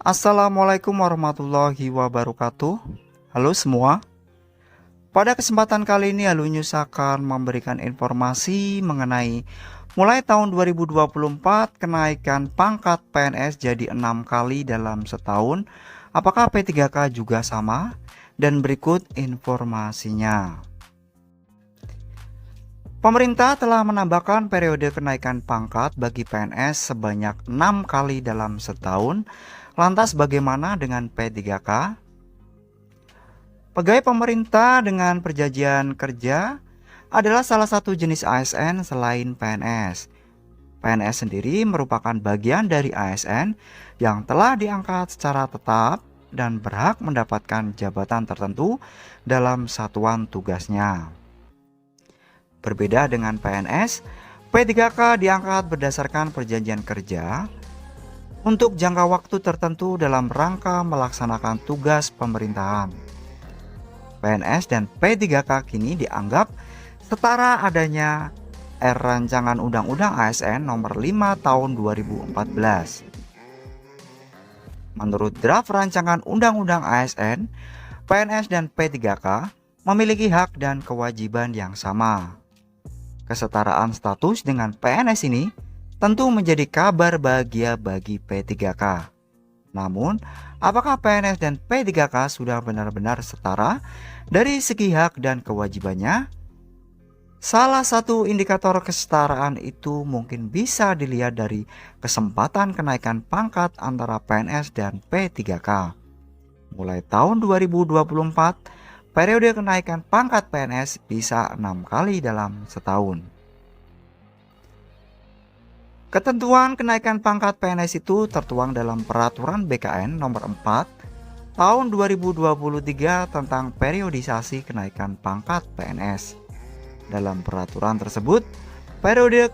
Assalamualaikum warahmatullahi wabarakatuh. Halo semua. Pada kesempatan kali ini Alunius akan memberikan informasi mengenai mulai tahun 2024 kenaikan pangkat PNS jadi 6 kali dalam setahun. Apakah P3K juga sama? Dan berikut informasinya. Pemerintah telah menambahkan periode kenaikan pangkat bagi PNS sebanyak 6 kali dalam setahun. Lantas bagaimana dengan P3K? Pegawai pemerintah dengan perjanjian kerja adalah salah satu jenis ASN selain PNS. PNS sendiri merupakan bagian dari ASN yang telah diangkat secara tetap dan berhak mendapatkan jabatan tertentu dalam satuan tugasnya. Berbeda dengan PNS, P3K diangkat berdasarkan perjanjian kerja untuk jangka waktu tertentu dalam rangka melaksanakan tugas pemerintahan. PNS dan P3K kini dianggap setara adanya Rancangan Undang-Undang ASN Nomor 5 Tahun 2014. Menurut draft Rancangan Undang-Undang ASN, PNS dan P3K memiliki hak dan kewajiban yang sama. Kesetaraan status dengan PNS ini tentu menjadi kabar bahagia bagi P3K. Namun, apakah PNS dan P3K sudah benar-benar setara dari segi hak dan kewajibannya? Salah satu indikator kesetaraan itu mungkin bisa dilihat dari kesempatan kenaikan pangkat antara PNS dan P3K. Mulai tahun 2024, periode kenaikan pangkat PNS bisa 6 kali dalam setahun. Ketentuan kenaikan pangkat PNS itu tertuang dalam Peraturan BKN Nomor 4 Tahun 2023 tentang periodisasi kenaikan pangkat PNS. Dalam peraturan tersebut, periode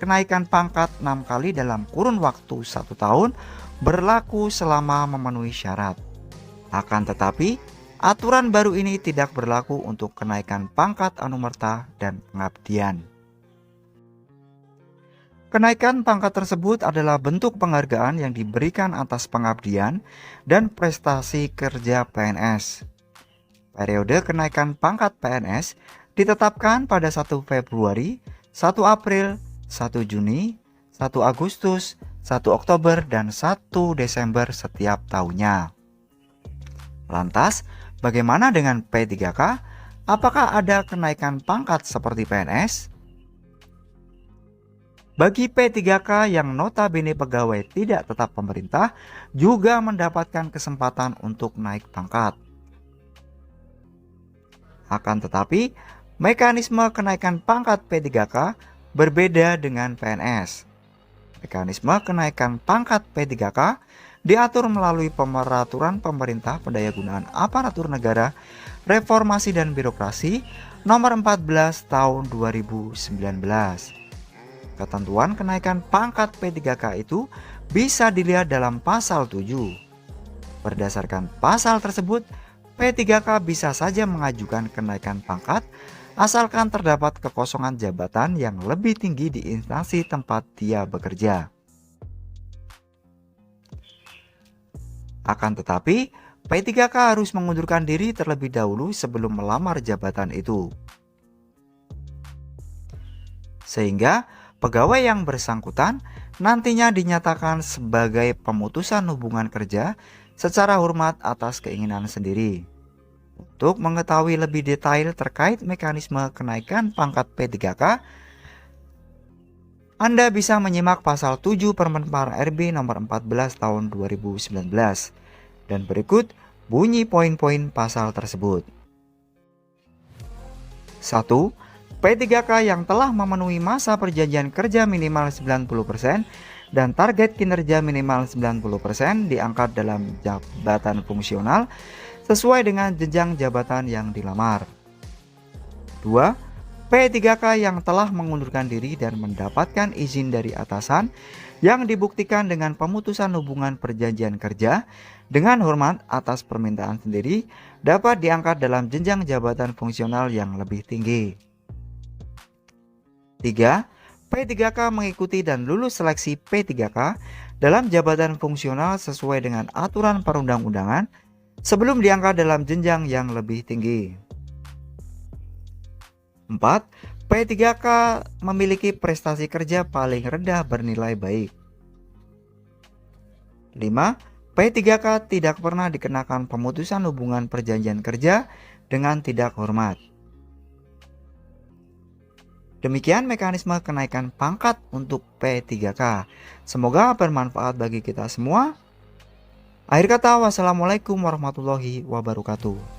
kenaikan pangkat 6 kali dalam kurun waktu 1 tahun berlaku selama memenuhi syarat. Akan tetapi, aturan baru ini tidak berlaku untuk kenaikan pangkat anumerta dan pengabdian. Kenaikan pangkat tersebut adalah bentuk penghargaan yang diberikan atas pengabdian dan prestasi kerja PNS. Periode kenaikan pangkat PNS ditetapkan pada 1 Februari, 1 April, 1 Juni, 1 Agustus, 1 Oktober, dan 1 Desember setiap tahunnya. Lantas, bagaimana dengan P3K? Apakah ada kenaikan pangkat seperti PNS? Bagi P3K yang notabene pegawai tidak tetap pemerintah juga mendapatkan kesempatan untuk naik pangkat. Akan tetapi, mekanisme kenaikan pangkat P3K berbeda dengan PNS. Mekanisme kenaikan pangkat P3K diatur melalui Peraturan Pemerintah Pendayagunaan Aparatur Negara Reformasi dan Birokrasi Nomor 14 Tahun 2019. Ketentuan kenaikan pangkat P3K itu bisa dilihat dalam pasal 7. Berdasarkan pasal tersebut, P3K bisa saja mengajukan kenaikan pangkat asalkan terdapat kekosongan jabatan yang lebih tinggi di instansi tempat dia bekerja. Akan tetapi, P3K harus mengundurkan diri terlebih dahulu sebelum melamar jabatan itu. Sehingga pegawai yang bersangkutan nantinya dinyatakan sebagai pemutusan hubungan kerja secara hormat atas keinginan sendiri. Untuk mengetahui lebih detail terkait mekanisme kenaikan pangkat P3K, Anda bisa menyimak pasal 7 Permen RB nomor 14 tahun 2019. Dan berikut bunyi poin-poin pasal tersebut. 1. P3K yang telah memenuhi masa perjanjian kerja minimal 90% dan target kinerja minimal 90% diangkat dalam jabatan fungsional sesuai dengan jenjang jabatan yang dilamar. 2. P3K yang telah mengundurkan diri dan mendapatkan izin dari atasan yang dibuktikan dengan pemutusan hubungan perjanjian kerja dengan hormat atas permintaan sendiri dapat diangkat dalam jenjang jabatan fungsional yang lebih tinggi. 3. P3K mengikuti dan lulus seleksi P3K dalam jabatan fungsional sesuai dengan aturan perundang-undangan sebelum diangkat dalam jenjang yang lebih tinggi. 4. P3K memiliki prestasi kerja paling rendah bernilai baik. 5. P3K tidak pernah dikenakan pemutusan hubungan perjanjian kerja dengan tidak hormat. Demikian mekanisme kenaikan pangkat untuk P3K. Semoga bermanfaat bagi kita semua. Akhir kata, wassalamualaikum warahmatullahi wabarakatuh.